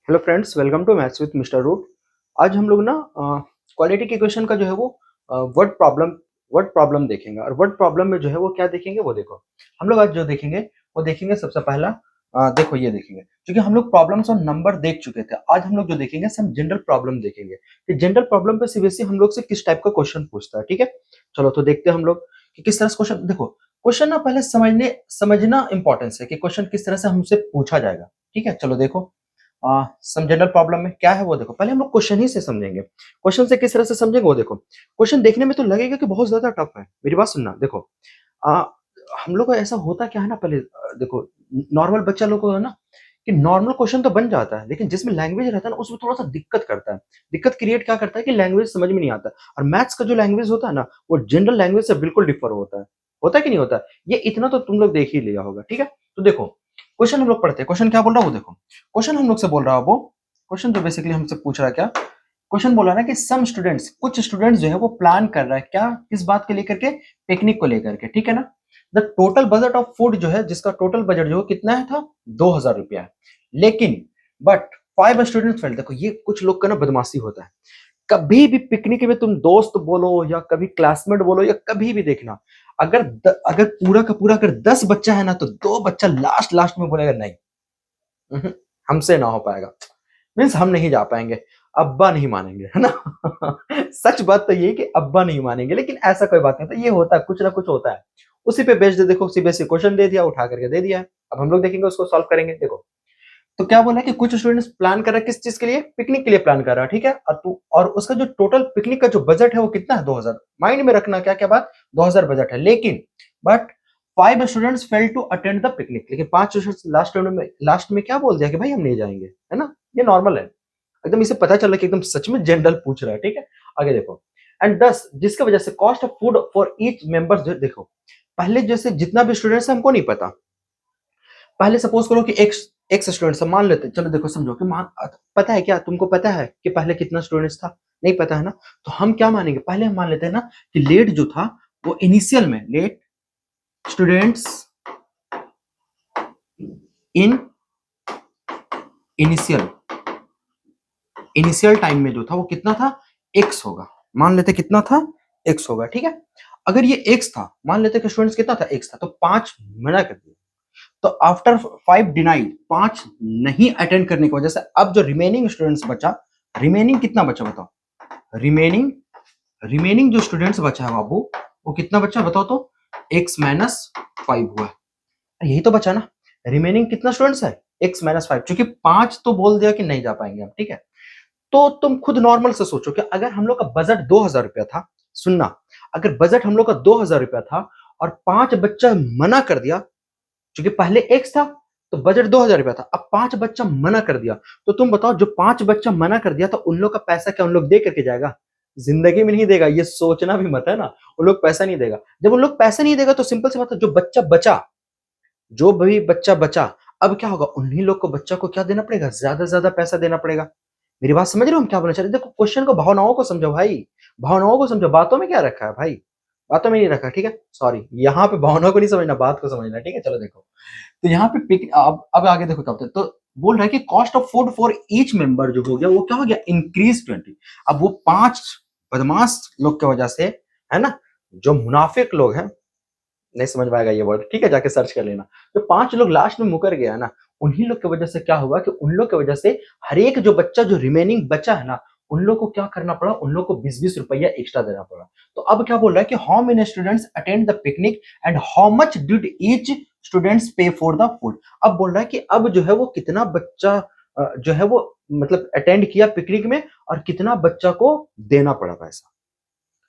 Hello friends, welcome to maths with mister Root. आज हम लोग ना क्वालिटी के क्वेश्चन का जो है वो वर्ड प्रॉब्लम देखेंगे। और वर्ड प्रॉब्लम में जो है वो क्या देखेंगे वो देखो। हम लोग आज जो देखेंगे वो देखेंगे सबसे पहला। देखो ये देखेंगे, क्योंकि हम लोग प्रॉब्लम्स और नंबर देख चुके थे। आज हम लोग जो देखेंगे हम जनरल प्रॉब्लम देखेंगे कि जनरल प्रॉब्लम पे सीबीएसई हम लोग से किस टाइप का क्वेश्चन पूछता है। ठीक है, चलो तो देखते हैं हम लोग कि किस तरह से क्वेश्चन। देखो, क्वेश्चन ना पहले समझना इंपॉर्टेंस है कि क्वेश्चन किस तरह से हमसे पूछा जाएगा। ठीक है, चलो देखो सम जनरल प्रॉब्लम में क्या है वो देखो। पहले हम लोग क्वेश्चन ही से समझेंगे, क्वेश्चन से किस तरह से समझेंगे वो देखो। क्वेश्चन देखने में तो लगेगा कि बहुत ज्यादा टफ है, मेरी बात सुनना। देखो आ, हम लोग को ऐसा होता क्या है ना, पहले देखो, नॉर्मल बच्चा लोग को है ना कि नॉर्मल क्वेश्चन तो बन जाता है, लेकिन जिसमें लैंग्वेज रहता है ना उसमें थोड़ा सा दिक्कत करता है। दिक्कत क्रिएट क्या करता है कि लैंग्वेज समझ में नहीं आता। और मैथ्स का जो लैंग्वेज होता है ना वो जनरल लैंग्वेज से बिल्कुल डिफर होता है कि नहीं होता। ये इतना तो तुम लोग देख ही लिया होगा। ठीक है, तो देखो क्वेश्चन हम लोग पढ़ते हैं। क्वेश्चन क्या बोल रहा है वो देखो। क्वेश्चन हम लोग से बोल रहा है वो, क्वेश्चन जो बेसिकली हमसे पूछ रहा है क्या, क्वेश्चन बोला ना कि सम स्टूडेंट्स, कुछ स्टूडेंट्स जो है वो प्लान कर रहा है क्या, किस बात को लेकर के, पिकनिक को लेकर के। ठीक है ना। The total budget of food जो है, जिसका टोटल बजट जो है कितना है था, 2,000 रुपया है। लेकिन बट 5 स्टूडेंट्स फेल। देखो ये कुछ लोग का ना बदमाशी होता है। कभी भी पिकनिक में तुम दोस्त बोलो या कभी क्लासमेट बोलो या कभी भी देखना, अगर पूरा का पूरा अगर 10 बच्चा है ना तो 2 बच्चा लास्ट लास्ट में बोलेगा नहीं, उहुँ, हमसे ना हो पाएगा, मीन्स हम नहीं जा पाएंगे, अब्बा नहीं मानेंगे, है ना। सच बात तो ये है कि अब्बा नहीं मानेंगे, लेकिन ऐसा कोई बात नहीं होता, ये होता है, कुछ ना कुछ होता है। उसी पे बेस्ड देखो, सीबीएसई क्वेश्चन दे दिया, उठा करके दे दिया है। अब हम लोग देखेंगे उसको सॉल्व करेंगे। देखो तो क्या बोला है कि कुछ स्टूडेंट्स प्लान कर रहा है, किस चीज के लिए, पिकनिक के लिए प्लान कर रहा है। ठीक है, और उसका जो टोटल पिकनिक का जो बजट है वो कितना है, 2,000। माइंड में रखना क्या क्या बात, 2,000 बजट है। लेकिन but 5 students fail to attend the picnic. लेकिन 5 स्टूडेंट्स लास्ट में क्या बोल दिया कि भाई हम नहीं जाएंगे, है ना। ये नॉर्मल है, एकदम इसे पता चल रहा है कि एकदम सच में जनरल पूछ रहा है। ठीक है, आगे देखो। एंड 10, जिसकी वजह से cost of food for each member, देखो पहले जैसे जितना भी स्टूडेंट्स है हमको नहीं पता। पहले सपोज करो कि एक्स एक्स स्टूडेंट्स मान लेते, चलो देखो समझो कि मान, पता है क्या तुमको, पता है कि पहले कितना स्टूडेंट्स था, नहीं पता है ना। तो हम क्या मानेंगे, पहले हम मान लेते हैं ना कि लेट जो था वो इनिशियल में, late students in initial initial time में जो था वो कितना था, एक्स होगा। मान लेते कितना था, एक्स होगा। ठीक है, अगर ये एक्स था, मान लेते कि स्टूडेंट्स कितना था, एक्स था, तो 5 मना कर दिया। तो आफ्टर 5 डिनाइड, 5 नहीं अटेंड करने की वजह से अब जो रिमेनिंग स्टूडेंट्स बचा, रिमेनिंग कितना बचा बताओ, रिमेनिंग रिमेनिंग जो स्टूडेंट्स बचा है बाबू, वो कितना बचा बताओ तो, x-5 हुआ। यही तो बचा ना, रिमेनिंग कितना स्टूडेंट्स है, x-5, क्योंकि 5 तो बोल दिया कि नहीं जा पाएंगे हम। ठीक है, तो तुम खुद नॉर्मल से सोचो कि अगर हम लोग का बजट 2,000 रुपया था, सुनना, अगर बजट हम लोग का 2,000 रुपया था और 5 बच्चा मना कर दिया, क्योंकि पहले एक्स था तो बजट 2,000 रुपया था, अब 5 बच्चा मना कर दिया, तो तुम बताओ जो 5 बच्चा मना कर दिया तो उन लोग का पैसा क्या उन लोग दे करके जाएगा, जिंदगी में नहीं देगा। ये सोचना भी मत है ना, उन लोग पैसा नहीं देगा। जब उन लोग पैसा नहीं देगा तो सिंपल सी बात है, जो भी बच्चा बचा, अब क्या होगा, उन्हीं लोग को, बच्चा को क्या देना पड़ेगा, ज्यादा से ज्यादा पैसा देना पड़ेगा। मेरी बात समझ रहे हो हम क्या बोलना चाह रहे हैं। देखो क्वेश्चन को, भावनाओं को समझो भाई, भावनाओं को समझो, बातों में क्या रखा है भाई, बातों में नहीं रखा। ठीक है, सॉरी, यहाँ पे भावनाओं को नहीं समझना, बात को समझना। ठीक है, चलो देखो, तो यहाँ पे अब आगे देखो क्या होता है। तो बोल रहा है कि cost of food for each member जो हो गया वो क्या हो गया, इंक्रीज 20। अब वो 5 बदमाश लोग की वजह से, है ना, जो मुनाफिक लोग हैं, नहीं समझ में आएगा ये वर्ड, ठीक है, जाके सर्च कर लेना। जो 5 लोग लास्ट में मुकर गया ना, उन्हीं लोग की वजह से क्या हुआ कि उन लोग की वजह से हर एक जो बच्चा जो रिमेनिंग बचा है ना, उन लोग को क्या करना पड़ा, उन लोग को 20-20 रुपया एक्स्ट्रा देना पड़ा। तो अब क्या बोल रहा है कि how many students attend the picnic and how much did each students पे फॉर द फूड। अब बोल रहा है कि अब जो है वो कितना बच्चा जो है वो मतलब अटेंड किया पिकनिक में, और कितना बच्चा को देना पड़ा पैसा।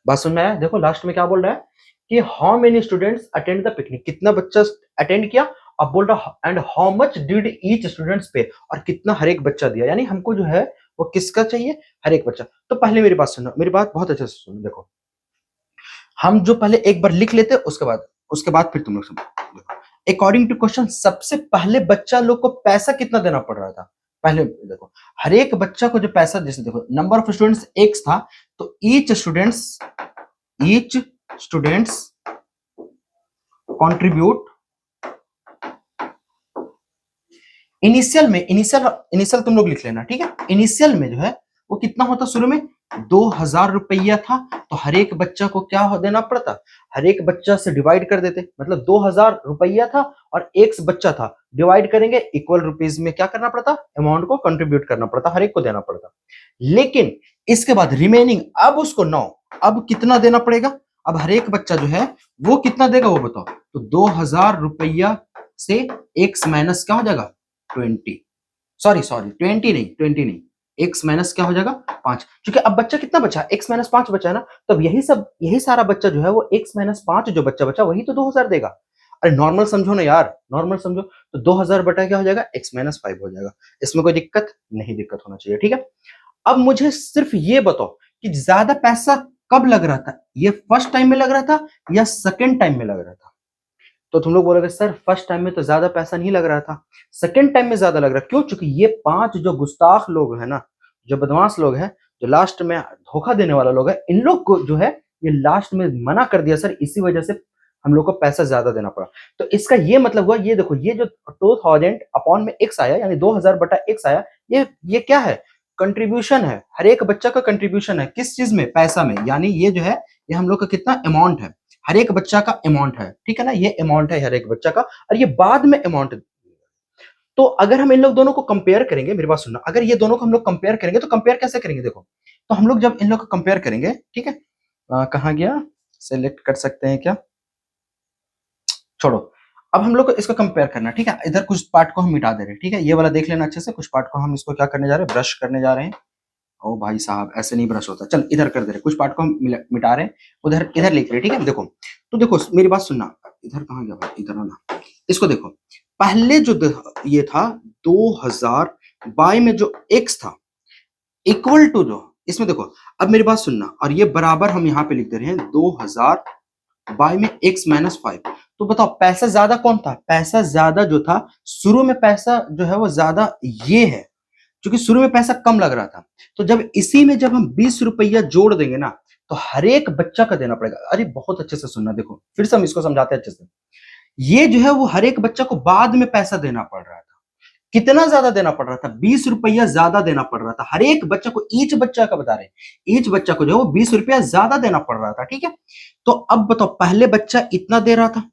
बात समझ में आया। देखो लास्ट में क्या बोल रहा है कि how many students attend the picnic, कितना बच्चा अटेंड किया। अब बोल रहा and how much did each students पे, और कितना हर एक बच्चा दिया, यानी हमको जो है वो किसका चाहिए, हर एक बच्चा। तो पहले मेरी बात सुनो, मेरी बात बहुत अच्छे से सुनो। देखो हम जो पहले एक बार लिख लेते, उसके बाद फिर तुम लोग सुनो। देखो अकॉर्डिंग टू क्वेश्चन, सबसे पहले बच्चा लोग को पैसा कितना देना पड़ रहा था, पहले देखो हर एक बच्चा को जो पैसा, जैसे देखो नंबर ऑफ स्टूडेंट्स एक्स था, तो ईच स्टूडेंट्स कंट्रीब्यूट इनिशियल तुम लोग लिख लेना, ठीक है। इनिशियल में जो है वो कितना होता, शुरू में 2000 रुपया था, तो हर एक बच्चा को क्या देना पड़ता, हर एक बच्चा से डिवाइड कर देते, मतलब 2000 रुपया था और एक बच्चा था, डिवाइड करेंगे, इक्वल रुपीज में क्या करना पड़ता, अमाउंट को कंट्रीब्यूट करना पड़ता, हर एक को देना पड़ता। लेकिन इसके बाद रिमेनिंग, अब उसको 9, अब कितना देना पड़ेगा, अब हर एक बच्चा जो है वो कितना देगा वो बताओ, तो 2000 रुपया से एक्स माइनस क्या हो जाएगा 20, सॉरी 20 नहीं, एक्स माइनस क्या हो जाएगा 5, क्योंकि अब बच्चा कितना बचा, एक्स माइनस 5 बचा है ना, तब यही सारा बच्चा जो है वो एक्स माइनस 5 जो बच्चा बचा वही तो 2000 देगा। अरे नॉर्मल समझो ना यार, नॉर्मल समझो, तो 2000 बटा क्या हो जाएगा, एक्स माइनस 5 हो जाएगा। इसमें कोई दिक्कत नहीं, दिक्कत होना चाहिए, ठीक है। अब मुझे सिर्फ ये बताओ कि ज्यादा पैसा कब लग रहा था, ये फर्स्ट टाइम में लग रहा था या सेकेंड टाइम में लग रहा था, तो तुम लोग बोलोगे सर फर्स्ट टाइम में तो ज्यादा पैसा नहीं लग रहा था, सेकंड टाइम में ज्यादा लग रहा है, क्यों, क्योंकि ये 5 जो गुस्ताख लोग हैं ना, जो बदमाश लोग हैं, जो लास्ट में धोखा देने वाला लोग है, इन लोग को जो है ये लास्ट में मना कर दिया सर, इसी वजह से हम लोग को पैसा ज्यादा देना पड़ा। तो इसका ये मतलब हुआ, ये देखो ये जो 2000 अपॉन में एक्स आया, यानी 2000 बटा एक्स आया, ये क्या है, कंट्रीब्यूशन है, हर एक बच्चा का कंट्रीब्यूशन है, किस चीज में, पैसा में, यानी ये जो है ये हम लोग का कितना अमाउंट है, हर एक बच्चा का अमाउंट है, ठीक है ना, ये अमाउंट है हर एक बच्चा का, और ये बाद में अमाउंट। तो अगर हम इन लोग दोनों को कंपेयर करेंगे, मेरी बात सुनना, अगर ये दोनों को हम लोग कंपेयर करेंगे तो कंपेयर कैसे करेंगे, देखो, तो हम लोग जब इन लोग को कंपेयर करेंगे, ठीक है, कहाँ गया, सेलेक्ट कर सकते हैं क्या, छोड़ो, अब हम लोग को इसको कंपेयर करना, ठीक है, इधर कुछ पार्ट को हम मिटा दे रहे हैं, ठीक है, ये वाला देख लेना अच्छे से, कुछ पार्ट को हम इसको क्या करने जा रहे हैं, ब्रश करने जा रहे हैं। ओ भाई साहब ऐसे नहीं ब्रश होता, चल इधर कर दे रहे, कुछ पार्ट को हम मिटा रहे हैं, उधर इधर लिख रहे हैं, ठीक है, देखो, तो देखो मेरी बात सुनना, इधर कहाँ गया भाई, इधर ना, इसको देखो, पहले जो ये था 2000 बाई में जो x था इक्वल टू जो, इसमें देखो, अब मेरी बात सुनना, और ये बराबर हम यहाँ पे लिख दे रहे हैं 2000 बाई में x माइनस 5, तो बताओ पैसा ज्यादा कौन था, पैसा ज्यादा जो था शुरू में, पैसा जो है वो ज्यादा ये है, क्योंकि शुरू में पैसा कम लग रहा था, तो जब इसी में जब हम 20 रुपया जोड़ देंगे ना, तो हर एक बच्चा का देना पड़ेगा। अरे बहुत अच्छे से सुनना, देखो फिर से हम इसको समझाते हैं अच्छे से, ये जो है वो हर एक बच्चा को बाद में पैसा देना पड़ रहा था, कितना ज्यादा देना पड़ रहा था, 20 रुपया ज्यादा देना पड़ रहा था, हर एक बच्चा को, ईच बच्चा का बता रहे, ईच बच्चा को जो है वो 20 रुपया ज्यादा देना पड़ रहा था, ठीक है। तो अब बताओ पहले बच्चा इतना दे रहा था,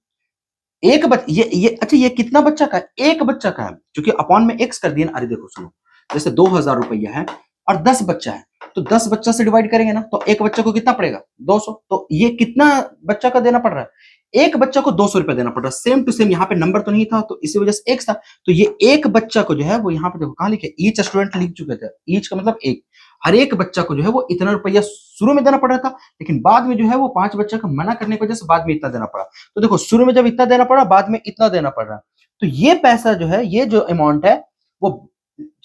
एक बच्चा, ये अच्छा, ये कितना बच्चा का है, एक बच्चा का है, क्योंकि अपॉन में एक्स कर दिया ना, अरे देखो सुनो, जैसे 2000 रुपया है और 10 बच्चा है, तो 10 बच्चा से डिवाइड करेंगे ना, तो एक बच्चे को कितना पड़ेगा 200, तो ये कितना बच्चा का देना पड़ रहा है, एक बच्चा को 200 रुपया देना पड़ रहा है, सेम टू सेम, यहाँ पे नंबर तो नहीं था तो इसी वजह से एक था, तो ये एक बच्चा को जो है वो यहाँ पे देखो कहाँ लिखे, ईच स्टूडेंट लिख चुके थे, ईच का मतलब एक, हर एक बच्चा को जो है वो इतना रुपया शुरू में देना पड़ रहा था, लेकिन बाद में जो है वो 5 बच्चा का मना करने की वजह से बाद में इतना देना पड़ा, तो देखो शुरू में जब इतना देना पड़ा, बाद में इतना देना पड़ रहा, तो ये पैसा जो है, ये जो अमाउंट है वो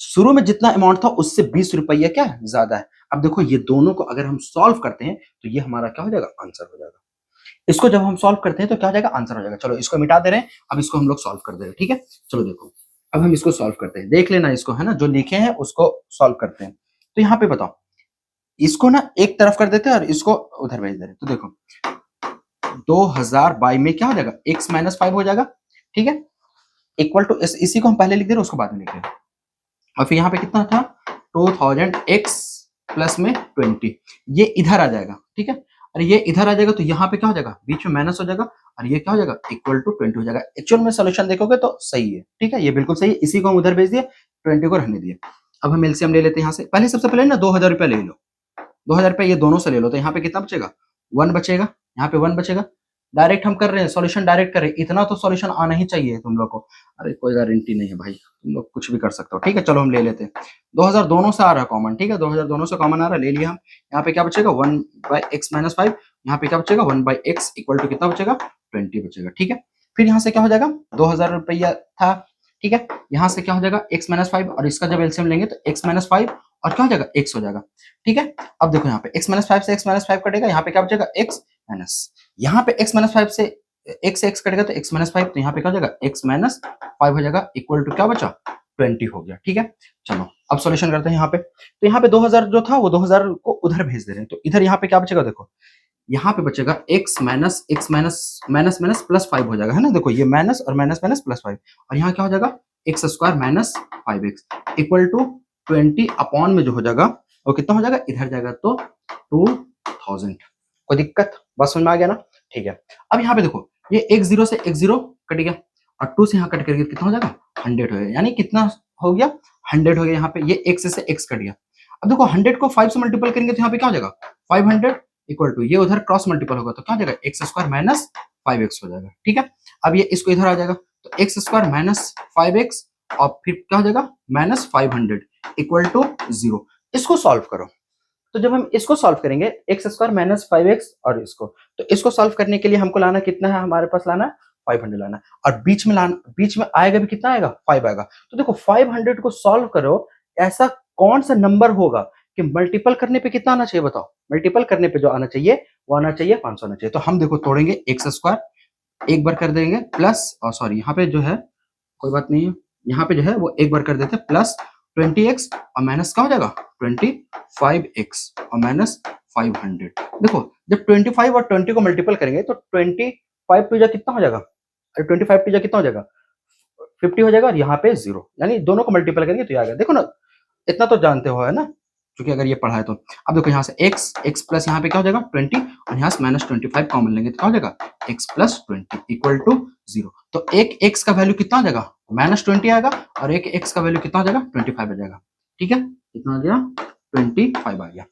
शुरू में जितना अमाउंट था उससे 20 रुपया क्या है ज्यादा है। अब देखो ये दोनों को अगर हम सॉल्व करते हैं तो ये हमारा क्या हो जाएगा, आंसर हो जाएगा, इसको जब हम सॉल्व करते हैं तो क्या हो जाएगा, आंसर हो जाएगा। चलो इसको मिटा दे रहे हैं, अब इसको हम लोग सॉल्व कर दे रहे हैं, ठीक है, चलो देखो, अब हम इसको सॉल्व करते हैं, देख लेना इसको, है ना, जो लिखे हैं उसको सॉल्व करते हैं। तो यहाँ पे बताओ, इसको ना एक तरफ कर देते हैं और इसको उधर भेज दे रहे हैं, तो देखो 2000 बाई में क्या हो जाएगा, x माइनस 5 हो जाएगा, ठीक है, इक्वल टू, इसी को हम पहले लिख दे रहे हैं, उसको बाद में लिख रहे हैं, और फिर यहाँ पे कितना था 2000 x प्लस में 20, ये इधर आ जाएगा, ठीक है, और ये इधर आ जाएगा, तो यहाँ पे क्या हो जाएगा, बीच में माइनस हो जाएगा, और ये क्या हो जाएगा, इक्वल टू 20 हो जाएगा। एक्चुअल में सोल्यूशन देखोगे तो सही है, ठीक है, ये बिल्कुल सही है, इसी को हम उधर भेज दिए, 20 को रहने दिए। अब हम एलसीएम ले लेते हैं यहाँ से, पहले सबसे पहले ना 2000 रुपया ले लो, 2000 रुपया ये दोनों से ले लो, तो यहाँ पे कितना बचेगा, 1 बचेगा, यहाँ पे 1 बचेगा, डायरेक्ट हम कर रहे हैं, सॉल्यूशन डायरेक्ट कर रहे हैं, इतना तो सॉल्यूशन आना ही चाहिए तुम लोग को, अरे कोई गारंटी नहीं है भाई, तुम लोग कुछ भी कर सकते हो, ठीक है, चलो हम ले लेते हैं, 2000 दोनों से आ रहा है कॉमन, ठीक है, 2000 दोनों से कॉमन आ रहा है, ले लिया हम, यहाँ पे क्या बचेगा 1 बाई एक्स माइनस 5, यहाँ पे क्या बचेगा 1 बाई एक्स इक्वल टू कितना बचेगा 20 बचेगा, ठीक है। फिर यहाँ से क्या हो जाएगा, 2000 रुपया था, ठीक है, यहाँ से क्या हो जाएगा x माइनस 5, और इसका जब एलसीएम लेंगे तो x माइनस 5 और क्या हो जाएगा x हो जाएगा, ठीक है। अब देखो यहाँ पे x माइनस 5 से x माइनस 5 कटेगा, यहाँ पे क्या बचेगा x माइनस, यहाँ पे x माइनस 5 से x कटेगा तो x माइनस 5, तो यहाँ पे क्या हो जाएगा x माइनस 5 हो जाएगा, इक्वल टू क्या बचा 20 हो गया, ठीक है। चलो अब सॉल्यूशन करते हैं यहाँ पे, तो यहाँ पे 2000 जो था वो 2000 को उधर भेज दे रहे हैं, तो इधर यहाँ पे क्या बचेगा, देखो यहाँ पे बचेगा x minus minus minus plus 5 हो जाएगा, है ना, देखो ये माइनस और माइनस माइनस प्लस 5, और यहाँ क्या हो जाएगा x square minus 5x equal to 20 upon में जो हो जाएगा वो कितना हो जाएगा, इधर जाएगा तो 2000। कोई दिक्कत, बात समझ में आ गया ना? ठीक है, अब यहाँ पे देखो ये x0 से x0 कट गया और 2 से यहाँ कट करके कितना हो जाएगा 100 हो गया, यानी कितना हो गया 100 हो गया। यहाँ पे ये x से x कट गया। अब देखो 100 को 5 से मल्टीपल करेंगे तो यहाँ पे क्या हो जाएगा 500 इक्वल टू ये उधर क्रॉस मल्टीपल होगा तो क्या हो जाएगा एक्स स्क्वायर माइनस 5x हो जाएगा। ठीक है, अब ये इसको इधर आ जाएगा तो एक्स स्क्वायर माइनस 5x और फिर क्या हो जाएगा माइनस 500 इक्वल टू 0। इसको सॉल्व करो, तो जब हम इसको सॉल्व करेंगे एक्स स्क्वायर माइनस 5x और इसको, तो इसको सॉल्व करने के लिए हमको लाना कितना है, हमारे पास लाना है 500 लाना है, और बीच में आएगा भी कितना आएगा 5 आएगा। तो देखो 500 को सॉल्व करो, ऐसा कौन सा नंबर होगा कि मल्टीपल करने पे कितना आना चाहिए बताओ, मल्टीपल करने पे जो आना चाहिए वो आना चाहिए 500 आना चाहिए। तो हम देखो तोड़ेंगे एक्स स्क्वायर एक बार कर देंगे प्लस, और सॉरी यहाँ पे जो है कोई बात नहीं है, यहाँ पे जो है वो एक बार कर देते प्लस 20x और माइनस क्या हो जाएगा 25x और माइनस 500। देखो जब 25 और 20 को मल्टीपल करेंगे तो 25 टू जा कितना हो जाएगा, अरे 25 टू जा कितना हो जाएगा 50 हो जाएगा, और यहाँ पे 0, यानी दोनों को मल्टीपल करेंगे तो ये आ गया। देखो ना इतना तो जानते हो है ना, क्योंकि अगर ये पढ़ा है तो। अब देखो यहाँ से x प्लस यहाँ पे क्या हो जाएगा 20 और यहाँ से माइनस 25 कॉमन लेंगे तो क्या हो जाएगा x प्लस 20 इक्वल टू 0। तो एक x का वैल्यू कितना आ जाएगा माइनस 20 आएगा और एक x का वैल्यू कितना हो जाएगा 25 आ जाएगा। ठीक है, कितना आ गया 25 आ गया।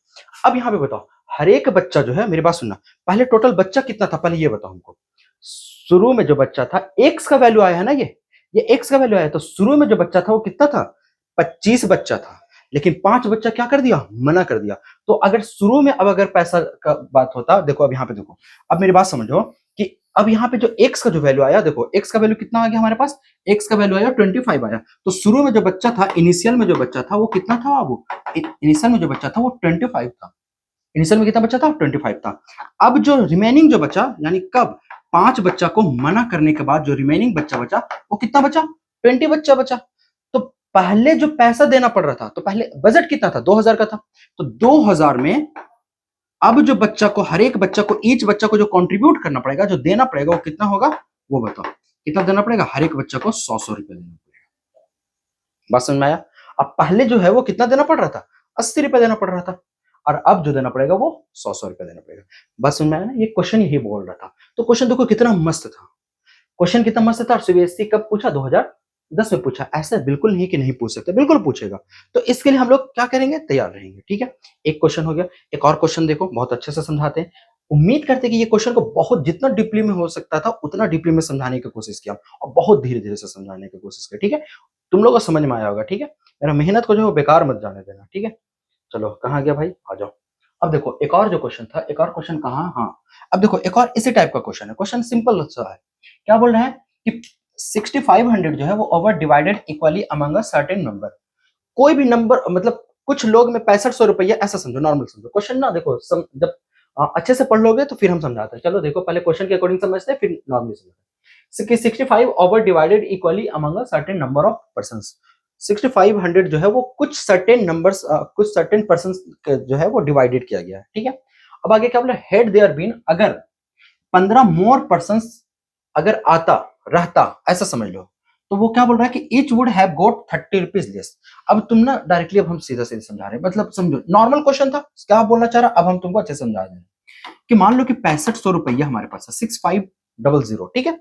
अब यहाँ पे बताओ हर एक बच्चा जो है, मेरी बात सुनना, पहले टोटल बच्चा कितना था पहले ये बताओ हमको। शुरू में जो बच्चा था x का वैल्यू आया है ना, ये x का वैल्यू आया, तो शुरू में जो बच्चा था वो कितना था 25 बच्चा था, लेकिन 5 बच्चा क्या कर दिया मना कर दिया। तो अगर शुरू में अब अगर पैसा का बात होता, देखो अब यहाँ पे देखो, अब मेरी बात समझो कि अब यहाँ पे जो x का जो वैल्यू आया, देखो x का वैल्यू कितना आ गया हमारे पास, x का वैल्यू आया 25 आया। तो शुरू में जो बच्चा था, इनिशियल में जो बच्चा था वो कितना था, वो इनिशियल में जो बच्चा था वो 25 था। इनिशियल में कितना बच्चा था 25 था। अब जो रिमेनिंग जो बचा, यानी कब 5 बच्चा को मना करने के बाद जो रिमेनिंग बच्चा बचा वो कितना बचा 20 बच्चा बचा। तो पहले जो पैसा देना पड़ रहा था, तो पहले बजट कितना था 2000 का था, तो 2000 में अब जो बच्चा को, हर एक बच्चा को, ईच बच्चा को जो कंट्रीब्यूट करना पड़ेगा, जो देना पड़ेगा वो कितना होगा वो बताओ, कितना देना पड़ेगा, हर एक बच्चा को 100 रुपए देना पड़ेगा। बात समझ में आया? अब पहले जो है वो कितना देना पड़ रहा था 80 रुपए देना पड़ रहा था, और अब जो देना पड़ेगा वो 100 रुपए देना पड़ेगा। बस समझ में आया ना, ये क्वेश्चन यही बोल रहा था। तो क्वेश्चन देखो कितना मस्त था, क्वेश्चन कितना मस्त था। और सीबीएसई कब पूछा 2010 में पूछा, ऐसा बिल्कुल नहीं कि नहीं पूछ सकते, बिल्कुल पूछेगा। तो इसके लिए हम लोग क्या करेंगे, तैयार रहेंगे। ठीक है, एक क्वेश्चन हो गया, एक और क्वेश्चन देखो, बहुत अच्छे से समझाते हैं। उम्मीद करते हैं कि ये क्वेश्चन को बहुत जितना डीपली में हो सकता था उतना डीपली में समझाने की कोशिश किया, और बहुत धीरे धीरे से समझाने की कोशिश की। ठीक है, तुम लोग को समझ में आया होगा। ठीक है, मेरा मेहनत को जो है बेकार मत जाने देना। ठीक है, चलो कहाँ गया भाई, आ जाओ। अब देखो एक और जो क्वेश्चन था, एक और क्वेश्चन कहाँ, हाँ अब देखो एक और इसी टाइप का क्वेश्चन है। क्वेश्चन सिंपल सा है, क्या बोल रहे हैं कि 6500 जो है वो over divided equally among a certain number. कोई भी नंबर, मतलब कुछ लोग में 6500 रुपया, ऐसा समझो, नॉर्मल समझो क्वेश्चन ना। देखो जब अच्छे से पढ़ लोगे तो फिर हम समझाते हैं। चलो देखो पहले क्वेश्चन के अकॉर्डिंग समझते हैं फिर नॉर्मली समझते हैं। 65 over divided equally among a certain number of persons. 6500 जो है वो कुछ सर्टेन नंबर्स, कुछ सर्टेन पर्सन जो है वो डिवाइडेड किया गया है। ठीक है, अब आगे क्या बोला, हेड देयर बीन, अगर 15 मोर पर्सन अगर आता रहता, ऐसा समझ लो, तो वो क्या बोल रहा है कि each would have got 30 rupees less. अब तुम ना डायरेक्टली, अब हम सीधा सीधा समझा रहे हैं, मतलब समझो नॉर्मल क्वेश्चन था, क्या बोलना चाह रहा, अब हम तुमको अच्छे से समझा रहे हैं कि मान लो कि 6500 रुपया हमारे पास है, 6500। ठीक है,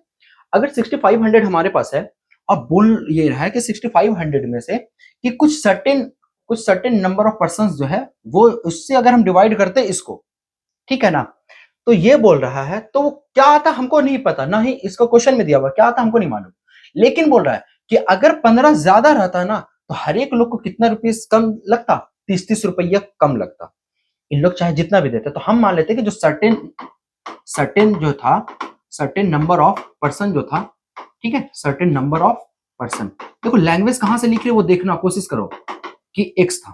अगर 6500 हमारे पास है और बोल ये रहा है कि 6500 में से कि कुछ सर्टेन नंबर ऑफ पर्सन जो है वो, उससे अगर हम डिवाइड करते हैं इसको, ठीक है ना, तो ये बोल रहा है, तो वो क्या आता हमको नहीं पता, ना ही इसको क्वेश्चन में दिया हुआ क्या आता हमको नहीं मालूम, लेकिन बोल रहा है कि अगर 15 ज्यादा रहता ना तो हर एक लोग को कितना रुपीस कम लगता, 30-30 रुपया कम लगता। इन लोग चाहे जितना भी देते, तो हम मान लेते कि जो सर्टेन जो था, सर्टेन नंबर ऑफ पर्सन जो था, ठीक है, सर्टेन नंबर ऑफ पर्सन। देखो लैंग्वेज कहां से लिख रहे हो वो देखना कोशिश करो कि एक्स था,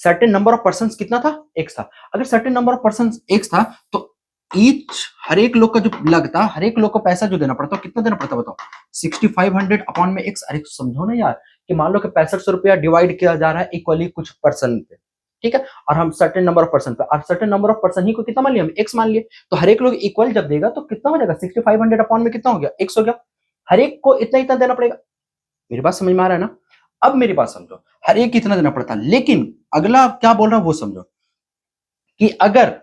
सर्टेन नंबर ऑफ पर्सन कितना था एक्स था। अगर certain number of person x था तो ईच, हर एक लोग का जो लगता, हर एक लोग को पैसा जो देना पड़ता, कितना देना पड़ता बताओ, 6500 अपॉन में एक्स। अरे समझो ना यार, कि मान लो कि 6500 रुपया डिवाइड किया जा रहा है इक्वली कुछ पर्सन पे, ठीक है, और हम सर्टेन नंबर ऑफ पर्सन पे, और सर्टेन नंबर ऑफ पर्सन ही को कितना मान लिया, हम एक्स मान लिए, तो हर एक लोग इक्वल जब देगा तो कितना हो जाएगा, 6500 अपॉन में कितना हो गया, एक्स हो गया, हर एक को इतना इतना देना पड़ेगा। मेरी बात समझ में आ रहा है ना? अब मेरी बात समझो, हर एक कितना देना पड़ता, लेकिन अगला क्या बोल रहा हूं वो समझो कि अगर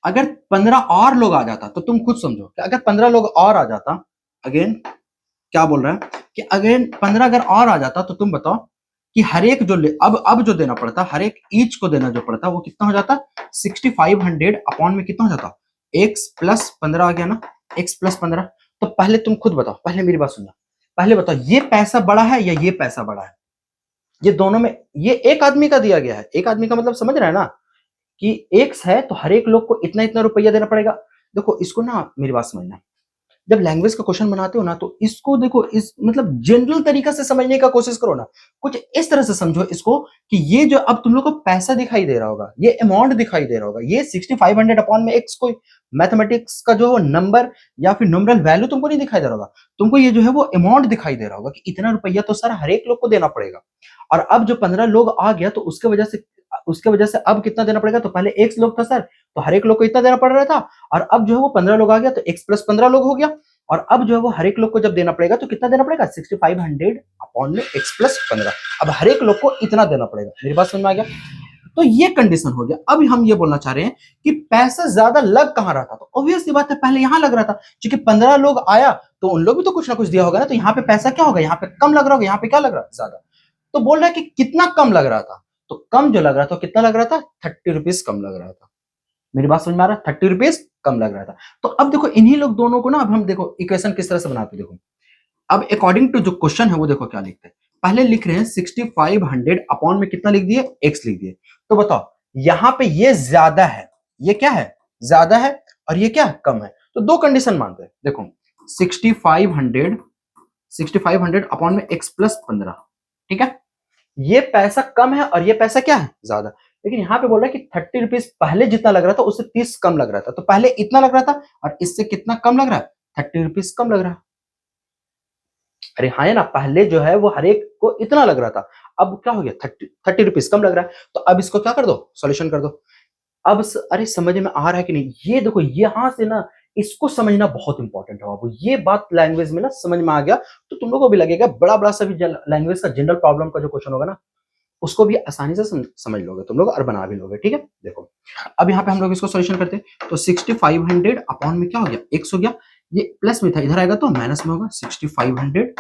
अगर 15 और लोग आ जाता, तो तुम खुद समझो कि अगर 15 लोग और आ जाता, अगेन क्या बोल रहा है कि अगेन 15 अगर और आ जाता, तो तुम बताओ कि हर एक जो अब जो देना पड़ता, हर एक ईच को देना जो पड़ता, वो कितना हो जाता? 6500 अपॉन में कितना हो जाता? x प्लस 15 आ गया ना, x प्लस 15। तो पहले तुम खुद बताओ, पहले मेरी बात सुनना, पहले बताओ ये पैसा बड़ा है या ये पैसा बड़ा है? ये दोनों में, ये एक आदमी का दिया गया है, एक आदमी का मतलब समझ रहा है ना कि एक्स है तो हर एक लोग को इतना इतना रुपया देना पड़ेगा। देखो इसको ना, मेरी बात समझना, जब लैंग्वेज का क्वेश्चन बनाते हो ना, तो इसको देखो, इस मतलब जनरल तरीका से समझने का कोशिश करो ना, कुछ इस तरह से समझो इसको कि ये जो अब तुम लोग को पैसा दिखाई दे रहा होगा, ये अमाउंट दिखाई दे रहा होगा, ये 6500 अपॉन में एक्स, कोई मैथमेटिक्स का जो नंबर या फिर नंबरल वैल्यू तुमको नहीं दिखाई दे रहा होगा, तुमको ये जो है वो अमाउंट दिखाई दे रहा होगा कि इतना रुपया तो सर हर एक लोग को देना पड़ेगा। और अब जो 15 लोग आ गया, तो उसके वजह से अब कितना देना पड़ेगा? तो पहले एक्स लोग था सर, तो हर एक लोग को इतना देना पड़ रहा था, और अब जो है वो 15 लोग आ गया, तो एक्स प्लस 15 लोग हो गया, और अब जो है वो हर एक लोग को जब देना पड़ेगा, तो कितना देना पड़ेगा? 6500 अपॉन में एक्स प्लस 15। अब हर एक लोग को इतना देना पड़ेगा। मेरी बात समझ में आ गया? तो ये कंडीशन हो गया। अब हम ये बोलना चाह रहे हैं कि पैसा ज्यादा लग कहां रहा था? तो ऑब्वियस सी बात है, पहले यहां लग रहा था, क्योंकि 15 लोग आया तो उन लोग भी तो कुछ ना कुछ दिया होगा ना, तो यहाँ पे पैसा क्या होगा? यहाँ पे कम लग रहा होगा, यहाँ पे क्या लग रहा है? ज्यादा। तो बोल रहा है कि कितना कम लग रहा था, तो कम जो लग रहा था, कितना लग रहा था? 30 रुपीज कम लग रहा था। मेरी बात समझ में आ रहा है? 30 रुपीज कम लग रहा था। तो अब देखो इन्हीं लोग दोनों को ना, अब हम देखो इक्वेशन किस तरह से बनाते हैं, देखो अब अकॉर्डिंग टू जो क्वेश्चन है वो देखो क्या लिखते हैं। पहले लिख रहे हैं 6500 अपॉन में कितना लिख दिए? x लिख दिए। तो बताओ यहां पे ये ज्यादा है, ये क्या है? ज्यादा है, और ये क्या? कम है। तो दो कंडीशन मानते हैं, देखो 6500 अपॉन में x प्लस 15, ठीक है, ये पैसा कम है और ये पैसा क्या है? ज्यादा। लेकिन यहां पे बोल रहा है कि 30 रुपीज पहले जितना लग रहा था उससे 30 कम लग रहा था, तो पहले इतना लग रहा था और इससे कितना कम लग रहा है? 30 रुपीज कम लग रहा है। अरे हाँ है ना, पहले जो है वो हर एक को इतना लग रहा था, अब क्या हो गया? 30 रुपीज कम लग रहा है। तो अब इसको क्या कर दो? सॉल्यूशन कर दो। अब अरे समझ में आ रहा है कि नहीं? ये देखो यहां से ना, इसको समझना बहुत इंपॉर्टेंट है बाबू। ये बात लैंग्वेज में ना समझ में आ गया, तो तुम लोगों को भी लगेगा बड़ा बड़ा सा भी लैंग्वेज का जनरल प्रॉब्लम का जो क्वेश्चन होगा ना, उसको भी आसानी से समझ लोगे तुम लोग और बना भी लोगे। ठीक है, देखो अब यहाँ पे हम लोग इसको सॉल्यूशन करते हैं, तो 6500 अपॉन में क्या हो गया? x हो गया, ये प्लस में था, इधर आएगा तो माइनस में होगा। 6500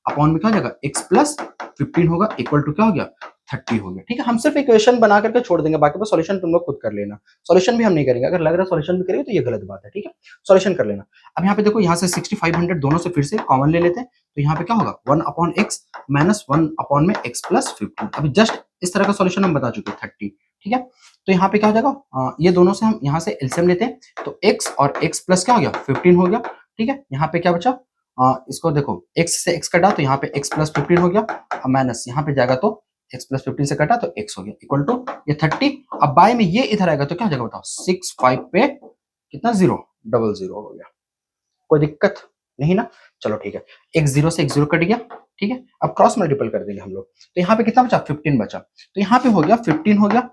अपॉन में क्या हो जाएगा? x प्लस 15 होगा, इक्वल टू क्या हो गया? 30 हो गया। ठीक है, हम सिर्फ इक्वेशन बना करके छोड़ देंगे, बाकी सॉल्यूशन तुम लोग खुद कर लेना। सॉल्यूशन भी हम नहीं करेंगे, अगर लग रहा है सॉल्यूशन भी करेंगे तो ये गलत बात है। ठीक है, सॉल्यूशन कर लेना। अब यहाँ पे देखो, यहाँ से 6500 दोनों से फिर से कॉमन ले लेते हैं, तो यहाँ पे क्या होगा? 1 अपॉन एक्स माइनस 1 अपॉन में x प्लस 15। अभी जस्ट इस तरह का सॉल्यूशन हम बता चुके हैं, 30। ठीक है, तो यहाँ पे क्या हो जाएगा? ये दोनों से हम यहाँ से एलसीएम लेते हैं, तो x और x प्लस क्या हो गया? 15 हो गया। ठीक है, यहाँ पे क्या बचा? इसको देखो, x से x कटा तो यहाँ पे x प्लस 15 हो गया, माइनस यहाँ पे जाएगा तो x प्लस 15 से कटा तो x हो गया, इक्वल टू ये 30। अब बाय में ये इधर आएगा तो क्या हो जाएगा बताओ? 65 पे कितना? 0, डबल 0 हो गया। कोई दिक्कत नहीं ना? चलो ठीक है, एक जीरो से एक जीरो कट गया। ठीक है, अब क्रॉस मल्टीपल कर देंगे हम लोग, तो यहाँ पे कितना बचा? 15 बचा, तो यहाँ पे हो गया 15 हो गया।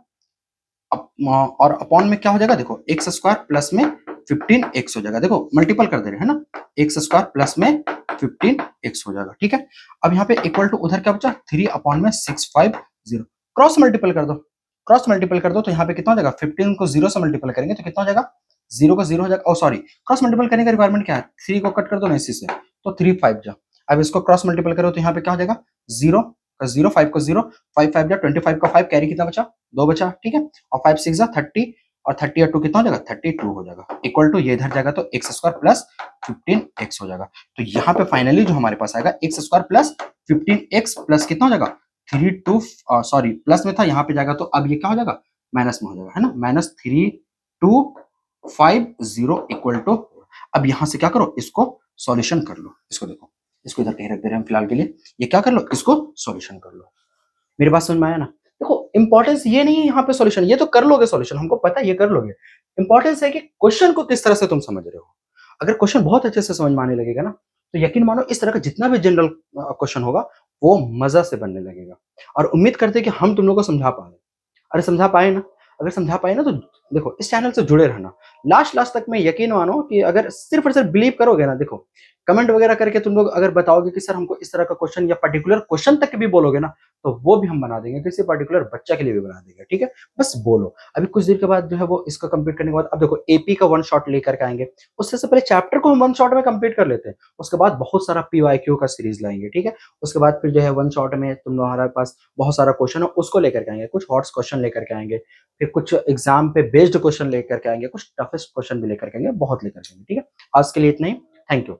और अपॉन में क्या हो जाएगा? देखो एक्स स्क्वायर प्लस में 15 एक्स हो जाएगा। देखो मल्टीपल कर दे रहे हैं ना, एक्स स्क्वायर प्लस में 15 एक्स हो जाएगा। ठीक है, अब यहाँ पे इक्वल टू उधर क्या बचा? 3 अपॉन में 650। क्रॉस मल्टीपल कर दो, क्रॉस मल्टीपल कर दो, तो यहाँ पे कितना हो जाएगा? 15 को 0 से मल्टीपल करेंगे तो कितना हो जाएगा? 0 का 0 हो जाएगा। सॉरी, क्रॉस मल्टीपल करने का रिक्वायरमेंट क्या है? 3 को कट कर दो ना इसी से, तो 3 5 जा। अब इसको क्रॉस मल्टीपल करो तो यहाँ पे क्या हो जाएगा? 0 का 0, 5 का 0, 5 5 जा, 25 का 5, कैरी कितना बचा? 2 बचा। ठीक है, और 5 6 जा 30, और 30 और 2 कितना हो जाएगा? 32 हो जाएगा, इक्वल टू ये इधर जाएगा तो एक्स स्क्वायर प्लस 15 एक्स हो जाएगा। तो यहाँ पे फाइनली जो हमारे पास आएगा, x square plus 15 x plus कितना हो जाएगा? 3 2, सॉरी प्लस में था, यहाँ पे जाएगा तो अब ये क्या हो जाएगा? माइनस में हो जाएगा, है ना, माइनस 3 2 5 0 इक्वल टू। अब यहाँ से क्या करो? इसको सॉल्यूशन कर लो। इसको देखो, इसको इधर कहीं रख दे रहे हैं फिलहाल के लिए, ये क्या कर लो? इसको सॉल्यूशन कर लो। मेरी बात समझ में आया ना? देखो इंपॉर्टेंस ये नहीं है यहाँ पे सॉल्यूशन, ये तो कर लोगे सॉल्यूशन, हमको पता है ये कर लोगे। इंपॉर्टेंस है कि क्वेश्चन को किस तरह से तुम समझ रहे हो। अगर क्वेश्चन बहुत अच्छे से समझ में आने लगेगा ना, तो यकीन मानो इस तरह का जितना भी जनरल क्वेश्चन होगा वो मजा से बनने लगेगा। और उम्मीद करते हैं कि हम तुम लोग को समझा पाए। अरे समझा पाए ना? अगर समझा पाए ना, तो देखो इस चैनल से जुड़े रहना लास्ट लास्ट तक में। यकीन मानो कि अगर सिर्फ और सिर्फ बिलीव करोगे ना, देखो कमेंट वगैरह करके तुम लोग अगर बताओगे कि सर हमको इस तरह का क्वेश्चन या पर्टिकुलर क्वेश्चन तक भी बोलोगे ना, तो वो भी हम बना देंगे, किसी पर्टिकुलर बच्चा के लिए भी बना देंगे, ठीक है? बस बोलो। अभी कुछ देर के बाद जो है वो इसको कंप्लीट करने के बाद अब देखो एपी का वन शॉट लेकर के आएंगे। उससे से पहले चैप्टर को हम वन शॉट में कंप्लीट कर लेते हैं, उसके बाद बहुत सारा पीवाईक्यू का सीरीज लाएंगे, ठीक है? उसके बाद फिर जो है वन शॉट में तुम्हारे पास बहुत सारा क्वेश्चन है, उसको लेकर के आएंगे, कुछ हॉट्स क्वेश्चन लेकर के आएंगे, फिर कुछ एग्जाम पे बेस्ड क्वेश्चन लेकर के आएंगे, कुछ टफेस्ट क्वेश्चन भी लेकर के आएंगे, बहुत लेकर के आएंगे, ठीक है? आज के लिए इतना ही। Thank you.